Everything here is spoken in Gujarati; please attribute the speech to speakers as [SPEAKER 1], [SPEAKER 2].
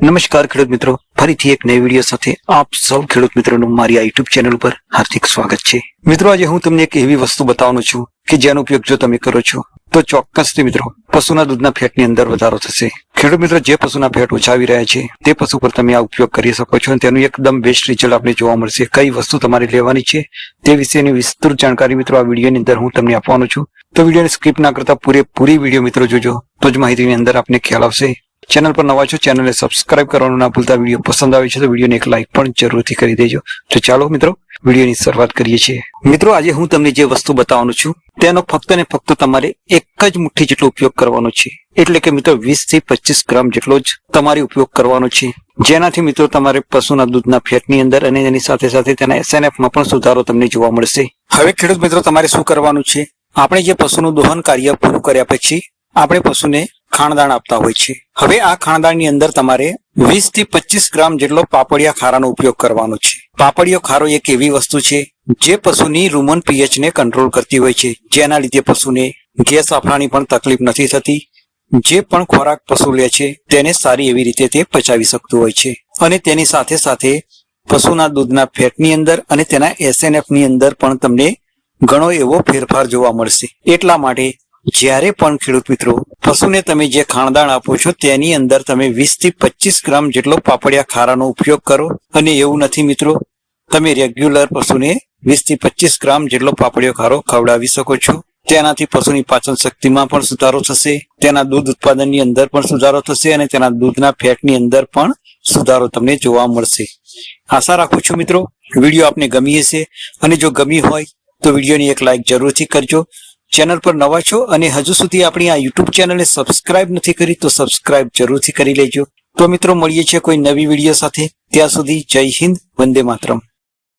[SPEAKER 1] નમસ્કાર ખેડૂત મિત્રો, ફરીથી એક નવી વિડીયો સાથે આપ સૌ ખેડૂત મિત્રોનું મારી આ યુટ્યુબ ચેનલ પર હાર્દિક સ્વાગત છે। મિત્રો, આજે હું તમને એક એવી વસ્તુ બતાવવાનો છું કે જેનો ઉપયોગ જો તમે કરો છો તો ચોક્કસથી મિત્રો પશુના દૂધના ફેટની અંદર વધારો થશે। ખેડૂત મિત્રો, જે પશુના ફેટ ઓછા આવી રહ્યા છે તે પશુ પર તમે આ ઉપયોગ કરી શકો છો અને તેનું એકદમ બેસ્ટ રિઝલ્ટ આપણે જોવા મળશે। કઈ વસ્તુ તમારે લેવાની છે તે વિશેની વિસ્તૃત જાણકારી મિત્રો આ વિડીયોની અંદર હું તમને આપવાનો છું, તો વિડીયોને સ્કીપ ના કરતા પૂરેપૂરી વિડીયો મિત્રો જોજો, તો જ માહિતીની અંદર આપને ખ્યાલ આવશે। ચેનલ પર નવા છો, ચેનલને સબસ્ક્રાઇબ કરવાનું ના ભૂલતા। વિડીયો પસંદ આવે છે તો વિડીયોને એક લાઇક પણ જરૂરથી કરી દેજો। તો ચાલો મિત્રો વિડીયોની શરૂઆત કરીએ છીએ। મિત્રો, આજે હું તમને જે વસ્તુ બતાવવાનું છું તેનો ફક્ત ને ફક્ત તમારે એક જ મુઠ્ઠી જેટલો ઉપયોગ કરવાનો છે, એટલે કે મિત્રો 20 થી 25 ગ્રામ જેટલો જ તમારે ઉપયોગ કરવાનો છે, જેનાથી મિત્રો તમારે પશુના દૂધના ફેટની અંદર અને એની સાથે સાથે તેના SNF માં પણ સુધારો તમને જોવા મળશે। હવે ખેડૂત મિત્રો, તમારે શું કરવાનું છે, આપણે જે પશુનું દોહન કાર્ય પૂરું કર્યા પછી આપણે પશુને ખાણદાણ આપતા હોય છે। હવે આ ખાણદાણની અંદર તમારે 20 થી 25 ગ્રામ જેટલો પાપડિયા ખારાનો ઉપયોગ કરવાનો છે। પાપડિયો ખારો એક એવી વસ્તુ છે જે પશુની રૂમન pH ને કંટ્રોલ કરતી હોય છે, જેના લીધે પશુને ગેસ આફરાની પણ તકલીફ નથી થતી। જે પણ ખોરાક પશુ લે છે તેને સારી એવી રીતે તે પચાવી શકતું હોય છે અને તેની સાથે સાથે પશુના દૂધના ફેટની અંદર અને તેના SNF ની અંદર પણ તમને ઘણો એવો ફેરફાર જોવા મળશે। એટલા માટે જ્યારે પણ ખેડૂત મિત્રો પશુને તમે જે ખાણદાણ આપો છો તેની અંદર તમે 20 થી 25 ગ્રામ જેટલો પાપડિયા ખારાનો ઉપયોગ કરો। અને એવું નથી મિત્રો, તમે રેગ્યુલર પશુને 20 થી 25 ગ્રામ જેટલો પાપડિયો ખારો ખવડાવી શકો છો। તેનાથી પશુની પાચન શક્તિમાં પણ સુધારો થશે, તેના દૂધ ઉત્પાદનની અંદર પણ સુધારો થશે અને તેના દૂધના ફેટની અંદર પણ સુધારો તમને જોવા મળશે। આશા રાખું છું મિત્રો વિડીયો આપને ગમી હશે, અને જો ગમી હોય તો વિડીયોની એક લાઇક જરૂરથી કરજો। ચેનલ પર નવા છો અને હજુ સુધી આપણી આ યુટ્યુબ ચેનલને સબસ્ક્રાઇબ નથી કરી તો સબસ્ક્રાઇબ જરૂરથી કરી લેજો। તો મિત્રો, મળીએ છીએ કોઈ નવી વિડીયો સાથે, ત્યાં સુધી જય હિન્દ, વંદે માતરમ।